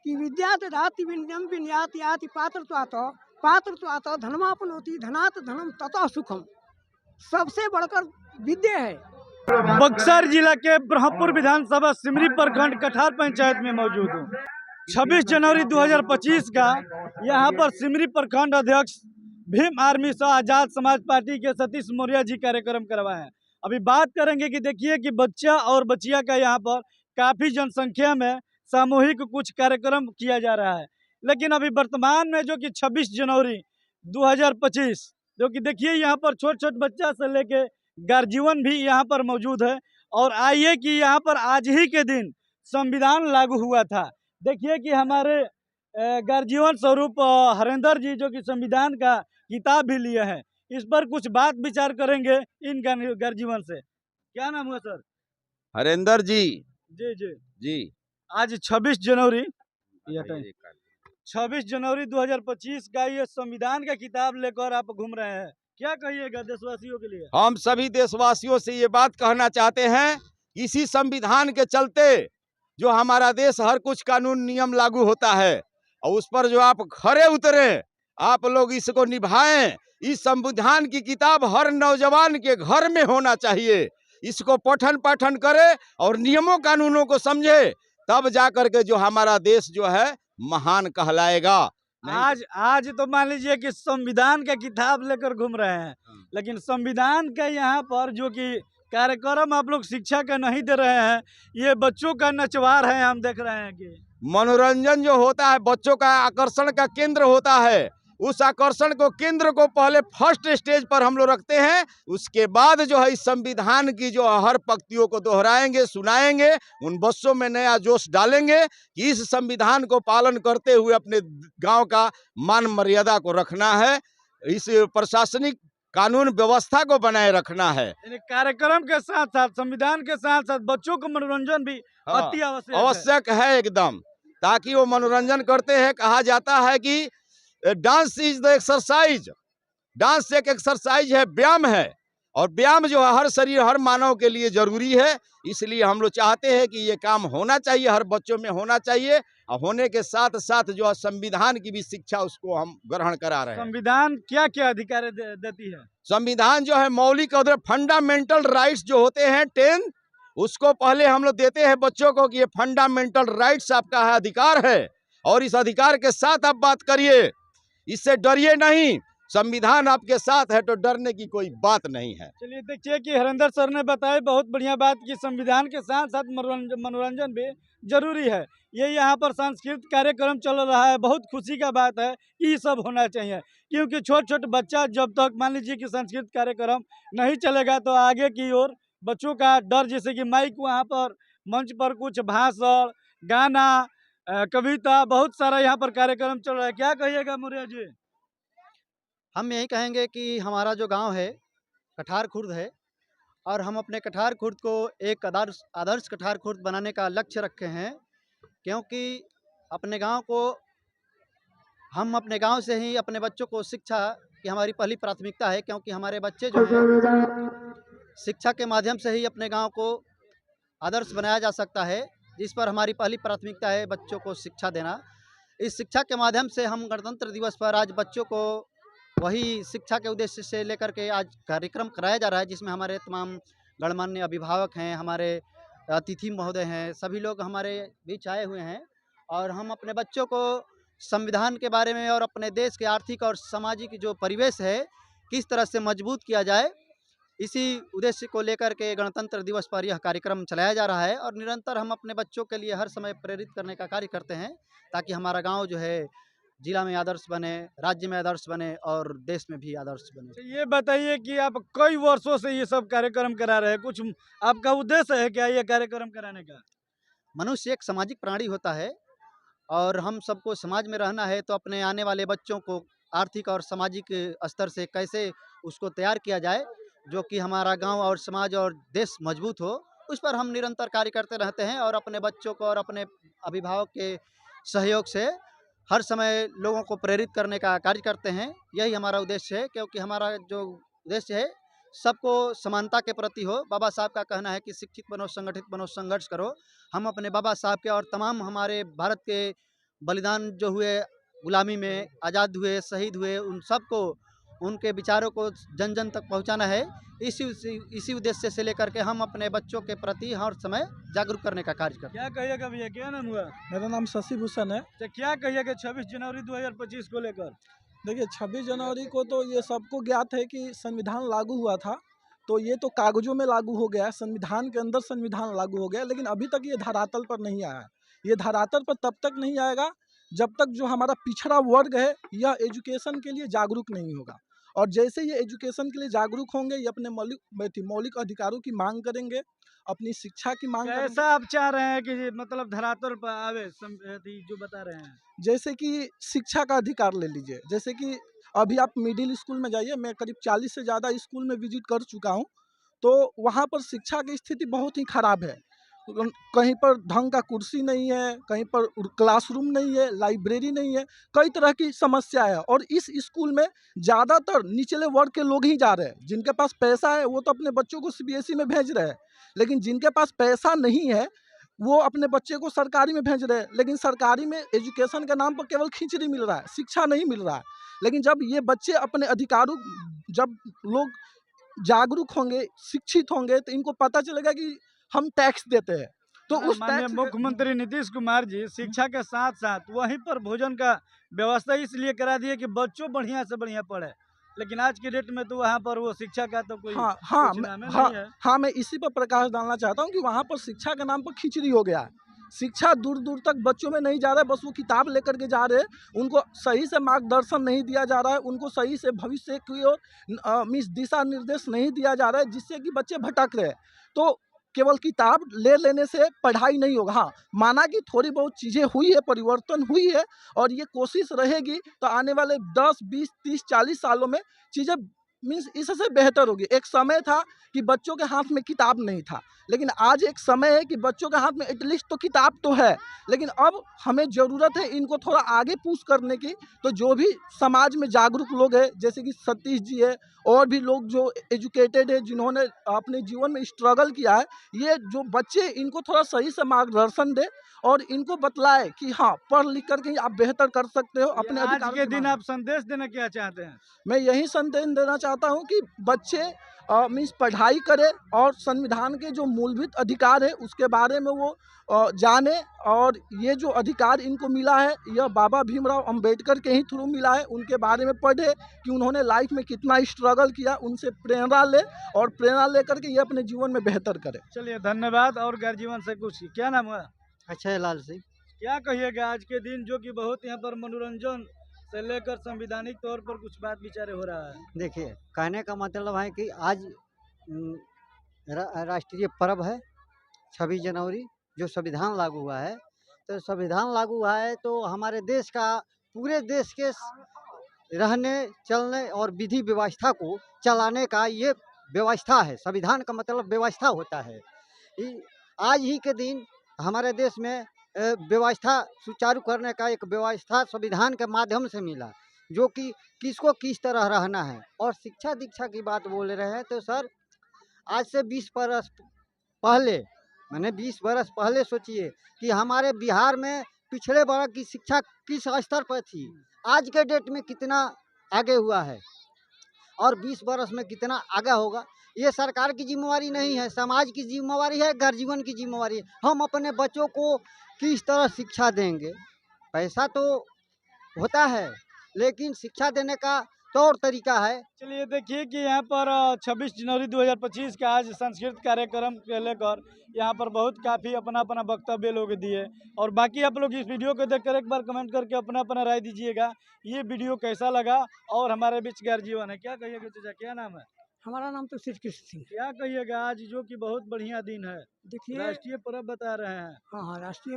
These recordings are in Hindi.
कि विद्यात दाति विनयम विनयाति याति पात्रत्वात् धनमापनोति धनात् धनम ततः सुखम। सबसे बढ़कर विद्या है। बक्सर जिला के ब्रह्मपुर विधानसभा सिमरी प्रखंड कठार पंचायत में मौजूद हूँ। 26 जनवरी 2025 का यहाँ पर सिमरी प्रखंड अध्यक्ष भीम आर्मी सह आजाद समाज पार्टी के सतीश मौर्य जी कार्यक्रम करवाए हैं। अभी बात करेंगे कि देखिए कि बच्चा और बच्चिया का यहाँ पर काफी जनसंख्या में सामूहिक कुछ कार्यक्रम किया जा रहा है। लेकिन अभी वर्तमान में जो कि 26 जनवरी 2025 जो कि देखिए यहाँ पर छोट छोट बच्चा से लेके गार्जियन भी यहाँ पर मौजूद है। और आइए कि यहाँ पर आज ही के दिन संविधान लागू हुआ था। देखिए कि हमारे गार्जियन स्वरूप हरेंद्र जी जो कि संविधान का किताब भी लिए हैं, इस पर कुछ बात विचार करेंगे इन गार्जियन से। क्या नाम हुआ सर? हरेंद्र जी। जी जी जी। आज 26 जनवरी 2025 का ये संविधान का किताब लेकर आप घूम रहे हैं, क्या कहिएगा देशवासियों के लिए? हम सभी देशवासियों से ये बात कहना चाहते हैं, इसी संविधान के चलते जो हमारा देश हर कुछ कानून नियम लागू होता है और उस पर जो आप खरे उतरे, आप लोग इसको निभाएं। इस संविधान की किताब हर नौजवान के घर में होना चाहिए। इसको पठन पाठन करे और नियमों कानूनों को समझे, तब जाकर के जो हमारा देश जो है महान कहलाएगा। आज तो मान लीजिए कि संविधान का किताब लेकर घूम रहे हैं, लेकिन संविधान का यहाँ पर जो कि कार्यक्रम आप लोग शिक्षा का नहीं दे रहे हैं, ये बच्चों का नचवार है। हम देख रहे हैं कि मनोरंजन जो होता है बच्चों का आकर्षण का केंद्र होता है, उस आकर्षण को केंद्र को पहले फर्स्ट स्टेज पर हम लोग रखते हैं। उसके बाद जो है इस संविधान की जो हर पंक्तियों को दोहराएंगे, सुनाएंगे, उन बच्चों में नया जोश डालेंगे कि इस संविधान को पालन करते हुए अपने गांव का मान मर्यादा को रखना है, इस प्रशासनिक कानून व्यवस्था को बनाए रखना है। कार्यक्रम के साथ साथ संविधान के साथ साथ बच्चों को मनोरंजन भी अति आवश्यक है एकदम, ताकि वो मनोरंजन करते हैं। कहा जाता है कि dance is the exercise, dance एक एक्सरसाइज है, व्यायाम है, और व्यायाम जो है हर शरीर हर मानव के लिए जरूरी है। इसलिए हम लोग चाहते हैं कि ये काम होना चाहिए, हर बच्चों में होना चाहिए, और होने के साथ साथ जो है संविधान की भी शिक्षा उसको हम ग्रहण करा रहे हैं। संविधान क्या क्या अधिकार देती है? संविधान जो है मौलिक और फंडामेंटल राइट्स जो होते हैं 10, उसको पहले हम लोग देते हैं बच्चों को कि ये फंडामेंटल राइट्स आपका है, अधिकार है, और इस अधिकार के साथ आप बात करिए, इससे डरिए नहीं। संविधान आपके साथ है तो डरने की कोई बात नहीं है। चलिए देखिए कि हरेंद्र सर ने बताया बहुत बढ़िया बात कि संविधान के साथ साथ मनोरंजन भी जरूरी है। ये यहाँ पर सांस्कृतिक कार्यक्रम चल रहा है, बहुत खुशी का बात है कि ये सब होना चाहिए, क्योंकि छोट छोट बच्चा जब तक मान लीजिए कि सांस्कृतिक कार्यक्रम नहीं चलेगा तो आगे की ओर बच्चों का डर, जैसे कि माइक वहाँ पर मंच पर कुछ भाषण, गाना, कविता, बहुत सारा यहाँ पर कार्यक्रम चल रहा है। क्या कहिएगा मौर्य जी? हम यही कहेंगे कि हमारा जो गांव है कठार खुर्द है, और हम अपने कठार खुर्द को एक आदर्श कठार खुर्द बनाने का लक्ष्य रखे हैं, क्योंकि हम अपने गांव से ही अपने बच्चों को शिक्षा की हमारी पहली प्राथमिकता है, क्योंकि हमारे बच्चे जो हैं शिक्षा के माध्यम से ही अपने गांव को आदर्श बनाया जा सकता है, जिस पर हमारी पहली प्राथमिकता है बच्चों को शिक्षा देना। इस शिक्षा के माध्यम से हम गणतंत्र दिवस पर आज बच्चों को वही शिक्षा के उद्देश्य से लेकर के आज कार्यक्रम कराया जा रहा है, जिसमें हमारे तमाम गणमान्य अभिभावक हैं, हमारे अतिथि महोदय हैं, सभी लोग हमारे बीच आए हुए हैं, और हम अपने बच्चों को संविधान के बारे में और अपने देश के आर्थिक और सामाजिक जो परिवेश है किस तरह से मजबूत किया जाए, इसी उद्देश्य को लेकर के गणतंत्र दिवस पर यह कार्यक्रम चलाया जा रहा है। और निरंतर हम अपने बच्चों के लिए हर समय प्रेरित करने का कार्य करते हैं, ताकि हमारा गांव जो है जिला में आदर्श बने, राज्य में आदर्श बने और देश में भी आदर्श बने। ये बताइए कि आप कई वर्षों से ये सब कार्यक्रम करा रहे हैं, कुछ आपका उद्देश्य है क्या ये कार्यक्रम कराने का? मनुष्य एक सामाजिक प्राणी होता है, और हम सबको समाज में रहना है, तो अपने आने वाले बच्चों को आर्थिक और सामाजिक स्तर से कैसे उसको तैयार किया जाए, जो कि हमारा गांव और समाज और देश मजबूत हो, उस पर हम निरंतर कार्य करते रहते हैं, और अपने बच्चों को और अपने अभिभावक के सहयोग से हर समय लोगों को प्रेरित करने का कार्य करते हैं। यही हमारा उद्देश्य है, क्योंकि हमारा जो उद्देश्य है सबको समानता के प्रति हो। बाबा साहब का कहना है कि शिक्षित बनो, संगठित बनो, संघर्ष करो। हम अपने बाबा साहब के और तमाम हमारे भारत के बलिदान जो हुए गुलामी में, आज़ाद हुए, शहीद हुए, उन सबको उनके विचारों को जन जन तक पहुंचाना है। इसी उद्देश्य से लेकर के हम अपने बच्चों के प्रति हर समय जागरूक करने का कार्य करते हैं। क्या कहिएगा भैया, क्या नाम हुआ? मेरा नाम शशि भूषण है। तो क्या कहिएगा 26 जनवरी 2025 को लेकर? देखिए 26 जनवरी को तो ये सबको ज्ञात है कि संविधान लागू हुआ था, तो ये तो कागजों में लागू हो गया, संविधान के अंदर संविधान लागू हो गया, लेकिन अभी तक ये धरातल पर नहीं आया। ये धरातल पर तब तक नहीं आएगा जब तक जो हमारा पिछड़ा वर्ग है यह एजुकेशन के लिए जागरूक नहीं होगा। और जैसे ये एजुकेशन के लिए जागरूक होंगे, ये अपने मौलिक अधिकारों की मांग करेंगे, अपनी शिक्षा की मांग करेंगे। कैसा आप चाह रहे हैं कि मतलब धरातल पर आवे जो बता रहे हैं? जैसे कि शिक्षा का अधिकार ले लीजिए, जैसे कि अभी आप मिडिल स्कूल में जाइए, मैं करीब 40 से ज़्यादा स्कूल में विजिट कर चुका हूँ, तो वहाँ पर शिक्षा की स्थिति बहुत ही खराब है। कहीं पर ढंग का कुर्सी नहीं है, कहीं पर क्लासरूम नहीं है, लाइब्रेरी नहीं है, कई तरह की समस्या है। और इस स्कूल में ज़्यादातर निचले वर्ग के लोग ही जा रहे हैं। जिनके पास पैसा है वो तो अपने बच्चों को CBSE में भेज रहे हैं, लेकिन जिनके पास पैसा नहीं है वो अपने बच्चे को सरकारी में भेज रहे हैं। लेकिन सरकारी में एजुकेशन के नाम पर केवल खिचड़ी मिल रहा है, शिक्षा नहीं मिल रहा है। लेकिन जब ये बच्चे अपने अधिकारों, जब लोग जागरूक होंगे, शिक्षित होंगे, तो इनको पता चलेगा कि हम टैक्स देते हैं, तो उस माननीय टैक्स मुख्यमंत्री नीतीश कुमार जी शिक्षा के साथ साथ वहीं पर भोजन का व्यवस्था इसलिए करा दिए कि बच्चों बढ़िया से बढ़िया पढ़े, लेकिन आज की डेट में तो वहाँ पर वो शिक्षा का तो कोई कुछ नाम ही नहीं है। हाँ, मैं इसी पर प्रकाश डालना चाहता हूँ कि वहाँ पर शिक्षा के नाम पर खिचड़ी हो गया है। शिक्षा दूर दूर तक बच्चों में नहीं जा रहा है, बस वो किताब लेकर के जा रहे हैं। उनको सही से मार्गदर्शन नहीं दिया जा रहा है, उनको सही से भविष्य की ओर दिशा निर्देश नहीं दिया जा रहा है, जिससे कि बच्चे भटक रहे हैं। तो केवल किताब ले लेने से पढ़ाई नहीं होगा। हाँ, माना कि थोड़ी बहुत चीज़ें हुई है, परिवर्तन हुई है, और ये कोशिश रहेगी तो आने वाले 10, 20, 30, 40 सालों में चीज़ें मीन्स इससे बेहतर होगी। एक समय था कि बच्चों के हाथ में किताब नहीं था, लेकिन आज एक समय है कि बच्चों के हाथ में एटलीस्ट तो किताब तो है, लेकिन अब हमें ज़रूरत है इनको थोड़ा आगे पुश करने की। तो जो भी समाज में जागरूक लोग हैं, जैसे कि सतीश जी है, और भी लोग जो एजुकेटेड है, जिन्होंने अपने जीवन में स्ट्रगल किया है, ये जो बच्चे, इनको थोड़ा सही से मार्गदर्शन दे और इनको बतलाए कि हाँ, पढ़ लिख करके आप बेहतर कर सकते हो अपने आज अधिकारों के की दिन मांग। आप संदेश देना क्या चाहते हैं? मैं यही संदेश देना चाहता हूँ कि बच्चे मीन्स पढ़ाई करें और संविधान के जो मूलभूत अधिकार है उसके बारे में वो जाने, और ये जो अधिकार इनको मिला है यह बाबा भीमराव अंबेडकर के ही थ्रू मिला है। उनके बारे में पढ़े कि उन्होंने लाइफ में कितना स्ट्रगल किया, उनसे प्रेरणा ले और प्रेरणा लेकर के ये अपने जीवन में बेहतर करे। चलिए धन्यवाद। और घर जीवन से कुछ, क्या नाम हुआ? अक्षय लाल सिंह। क्या कहिएगा आज के दिन जो कि बहुत यहाँ पर मनोरंजन से लेकर संवैधानिक तौर पर कुछ बात विचार हो रहा है? देखिए, कहने का मतलब है कि आज राष्ट्रीय पर्व है 26 जनवरी, जो संविधान लागू हुआ है। तो संविधान लागू हुआ है तो हमारे देश का, पूरे देश के रहने, चलने और विधि व्यवस्था को चलाने का ये व्यवस्था है। संविधान का मतलब व्यवस्था होता है। आज ही के दिन हमारे देश में व्यवस्था सुचारू करने का एक व्यवस्था संविधान के माध्यम से मिला, जो कि किसको किस तरह रहना है। और शिक्षा दीक्षा की बात बोल रहे हैं तो सर, आज से 20 बरस पहले, मैंने 20 बरस पहले सोचिए कि हमारे बिहार में पिछड़े वर्ग की शिक्षा किस स्तर पर थी, आज के डेट में कितना आगे हुआ है, और 20 बरस में कितना आगे होगा। ये सरकार की जिम्मेवारी नहीं है, समाज की जिम्मेवारी है, घर जीवन की जिम्मेवारी है। हम अपने बच्चों को किस तरह शिक्षा देंगे। पैसा तो होता है, लेकिन शिक्षा देने का तौर तरीका है। चलिए देखिए कि यहाँ पर 26 जनवरी 2025 का आज सांस्कृतिक कार्यक्रम के लेकर यहाँ पर बहुत काफ़ी अपना अपना वक्तव्य लोग दिए, और बाकी आप लोग इस वीडियो को देखकर एक बार कमेंट करके अपना अपना राय दीजिएगा, ये वीडियो कैसा लगा। और हमारे बीच घर जीवन है, क्या कहिएगा चाचा, क्या नाम है? हमारा नाम तो श्री कृष्ण सिंह। क्या कहिएगा आज जो कि बहुत बढ़िया दिन है, देखिए, राष्ट्रीय पर्व बता रहे हैं? हाँ हाँ, राष्ट्रीय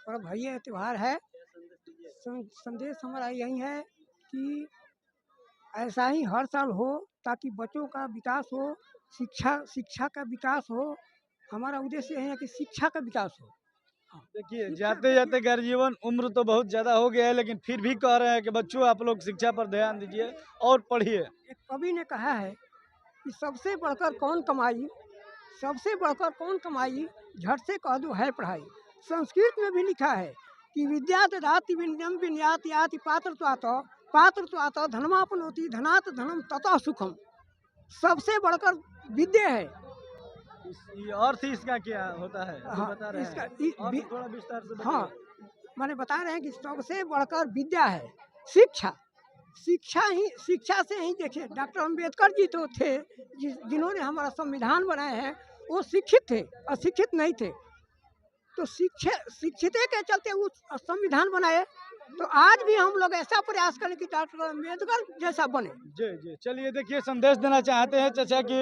पर्व है, ये त्यौहार है। संदेश हमारा यही है कि ऐसा ही हर साल हो, ताकि बच्चों का विकास हो, शिक्षा का विकास हो। हमारा उद्देश्य यही है कि शिक्षा का विकास हो। देखिए, जाते जाते घर जीवन, उम्र तो बहुत ज़्यादा हो गया है, लेकिन फिर भी कह रहे हैं कि बच्चों आप लोग शिक्षा पर ध्यान दीजिए और पढ़िए। एक कवि ने कहा है कि सबसे बढ़कर कौन कमाई, सबसे बढ़कर कौन कमाई, झट से कह दो है पढ़ाई। संस्कृत में भी लिखा है कि विद्या ददाति विनयम विनयाति याति पात्रत्वात् धनमापनोति धनात् धनम ततः सुखम। सबसे बढ़कर विद्या है। ये अर्थ इसका क्या होता है, जो हाँ, बता रहे इसका हैं और थोड़ा विस्तार से हाँ, बताइए। मैंने बता रहे हैं कि सबसे बढ़कर विद्या है शिक्षा। शिक्षा से ही देखिए, डॉक्टर अंबेडकर जी तो थे जिन्होंने हमारा संविधान बनाए हैं, वो शिक्षित थे, अशिक्षित नहीं थे। तो शिक्षित के चलते वो संविधान बनाए। तो आज भी हम लोग ऐसा प्रयास करें कि डॉक्टर अंबेडकर जैसा बने। जी जी, चलिए देखिए, संदेश देना चाहते हैं चाचा कि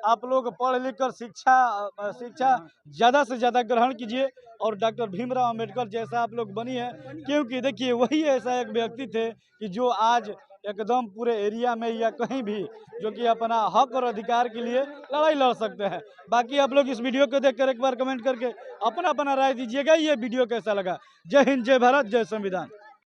आप लोग पढ़ लिख कर शिक्षा ज़्यादा से ज़्यादा ग्रहण कीजिए और डॉक्टर भीमराव अंबेडकर जैसा आप लोग बनिए, क्योंकि देखिए वही ऐसा एक व्यक्ति थे कि जो आज एकदम पूरे एरिया में या कहीं भी जो कि अपना हक और अधिकार के लिए लड़ाई लड़ सकते हैं। बाकी आप लोग इस वीडियो को देखकर एक बार कमेंट करके अपना राय दीजिएगा ये वीडियो कैसा लगा। जय हिंद, जय भारत, जय संविधान।